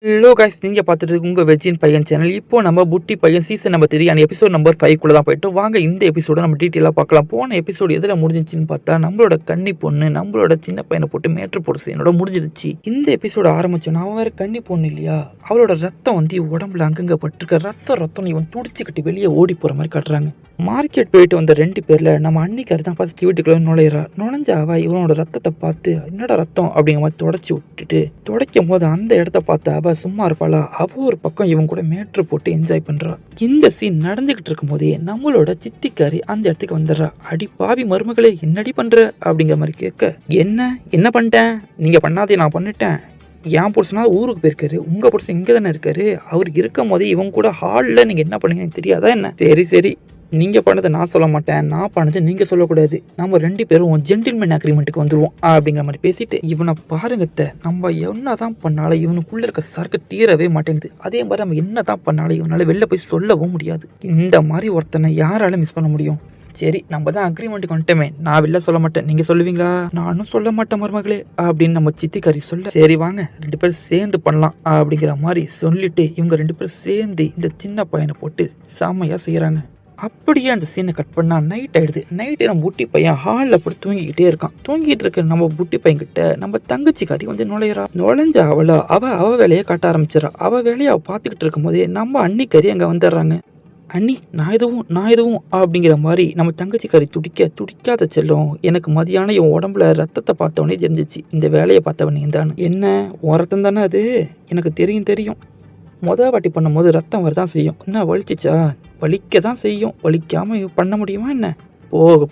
Hello guys, நீங்கள் பார்த்துட்டு உங்கள் வெஜ்ஜின் பையன் சேனல். இப்போ நம்ம புட்டி பையன் சீசன் நம்பர் 3 அந்த எபிசோட் நம்பர் 5 குள்ள தான் போயிட்டு வாங்க இந்த எபிசோட நம்ம டீட்டெயிலாக பார்க்கலாம். போன எபிசோடு எதில் முடிஞ்சிச்சுன்னு பார்த்தா நம்மளோட கன்னி பொண்ணு நம்மளோட சின்ன பையனை போட்டு மேட்ரு போட்டு என்னோட முடிஞ்சிருச்சு. இந்த எபிசோட ஆரம்பிச்சோன்னா அவன் வேறு கன்னி பொண்ணு இல்லையா, அவளோட ரத்தம் வந்து உடம்புல அங்கங்கே பட்டிருக்க ரத்தம் இவன் துடிச்சுக்கிட்டு வெளியே ஓடி போகிற மாதிரி காட்டுறாங்க. மார்க்கெட் போயிட்டு வந்த 2 பேரில் நம்ம அன்னிக்காரி தான் ஃபர்ஸ்ட் வீட்டுக்குள்ள நுழைஞ்ச அவ இவனோட ரத்தத்தை பார்த்து என்னடா ரத்தம் அப்படிங்கிற மாதிரி தொடச்சி விட்டுட்டு துடைக்கும் போது அந்த இடத்த பார்த்து அவ சும்மா இருப்பாளா, அவ ஒரு பக்கம் இவன் கூட மேட்ரு போட்டு என்ஜாய் பண்றா. இந்த சீன் நடந்துகிட்டு இருக்கும் போதே நம்மளோட சித்திக்காரி அந்த இடத்துக்கு வந்துடுறா. அடி பாவி மருமகளே என்னடி பண்ற அப்படிங்கிற மாதிரி கேட்க, என்ன பண்ணிட்டேன், நீங்க பண்ணாதே நான் பண்ணிட்டேன், என் புருஷனா ஊருக்கு போயிருக்காரு, உங்க புருஷன் இங்கே தானே இருக்காரு, அவருக்கு இருக்கும் போதே இவங்க கூட ஹாலில் நீங்க என்ன பண்ணீங்க எனக்கு தெரியாதா என்ன, சரி நீங்கள் பண்ணதை நான் சொல்ல மாட்டேன், நான் பண்ணதை நீங்கள் சொல்லக்கூடாது, நம்ம 2 பேரும் ஜென்டில்மேன் அக்ரிமெண்ட்டுக்கு வந்துடுவோம் அப்படிங்கிற மாதிரி பேசிட்டு இவனை பாருங்கத்த, நம்ம என்ன தான் பண்ணாலும் இவனுக்குள்ளே இருக்க சரக்கு தீரவே மாட்டேங்குது. அதே மாதிரி நம்ம என்ன தான் பண்ணாலும் இவனால் வெளில போய் சொல்லவும் முடியாது. இந்த மாதிரி ஒருத்தனை யாராலும் மிஸ் பண்ண முடியும்? சரி, நம்ம தான் அக்ரிமெண்ட்டுக்கு வந்துட்டோமே, நான் வெளில சொல்ல மாட்டேன், நீங்கள் சொல்லுவீங்களா? நானும் சொல்ல மாட்டேன் மருமகளே அப்படின்னு நம்ம சித்திக்காரி சொல்ல, சரி வாங்க 2 பேரும் சேர்ந்து பண்ணலாம் அப்படிங்கிற மாதிரி சொல்லிட்டு இவங்க 2 பேரும் சேர்ந்து இந்த சின்ன பையனை போட்டு செம்மையாக செய்கிறாங்க. அப்படியே அந்த சீனை கட் பண்ணா நைட் ஆயிடுது. நைட்டு நம்ம புட்டி பையன் ஹாலில் போட்டு தூங்கிக்கிட்டே இருக்கான். தூங்கிட்டு இருக்க நம்ம புட்டி பையன் கிட்ட நம்ம தங்கச்சிக்காரி வந்து நுழைஞ்ச அவ வேலையை காட்ட ஆரம்பிச்சிடறா. அவ வேலையை அவ பார்த்துக்கிட்டு இருக்கும் போதே நம்ம அன்னிக்கறி அங்கே வந்துடுறாங்க. அண்ணி நான் எதுவும் அப்படிங்கிற மாதிரி நம்ம தங்கச்சிக்காரி துடிக்காத செல்லும், எனக்கு மதியானம் இவன் உடம்புல ரத்தத்தை பார்த்தவனே தெரிஞ்சிச்சு, இந்த வேலையை பார்த்தவனே தான். என்ன உன் ரத்தம் தானே அது, எனக்கு தெரியும். வாட்டி பண்ணும்போது ரத்தம் வரதான் செய்யும், என்ன வலிச்சிச்சா? வலிக்க தான் செய்யும், வலிக்காமல் பண்ண முடியுமா என்ன?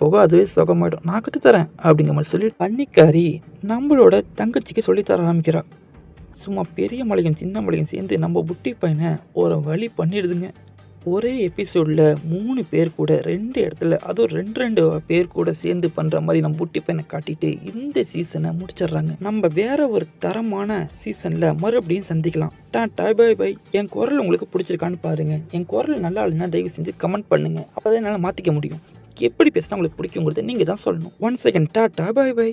போக அதுவே சுகமாயிடும், நான் கற்றுத்தரேன் அப்படிங்கிற மாதிரி சொல்லி அன்னிக்காரி நம்மளோட தங்கச்சிக்கு சொல்லித்தர ஆரம்பிக்கிறா. சும்மா பெரிய மலையும் சின்ன மலையும் சேர்ந்து நம்ம புட்டி பையனை ஒரு வழி பண்ணிடுதுங்க. ஒரே எபிசோடில் 3 பேர் கூட 2 இடத்துல அதுவும் 2 பேர் கூட சேர்ந்து பண்ணுற மாதிரி நம்ம புட்டி பையனை காட்டிட்டு இந்த சீசனை முடிச்சிடுறாங்க. நம்ம வேற ஒரு தரமான சீசனில் மறுபடியும் சந்திக்கலாம். Tata bye by. என் குரல் உங்களுக்கு பிடிச்சிருக்கான்னு பாருங்க. என் குரல் நல்லா இல்லைன்னா தயவு செஞ்சு கமெண்ட் பண்ணுங்க, அப்போ தான் என்னால் மாற்றிக்க முடியும். எப்படி பேசினா உங்களுக்கு பிடிக்குங்கிறத நீங்கள் தான் சொல்லணும். 1 செகண்ட், டாடா பை பை.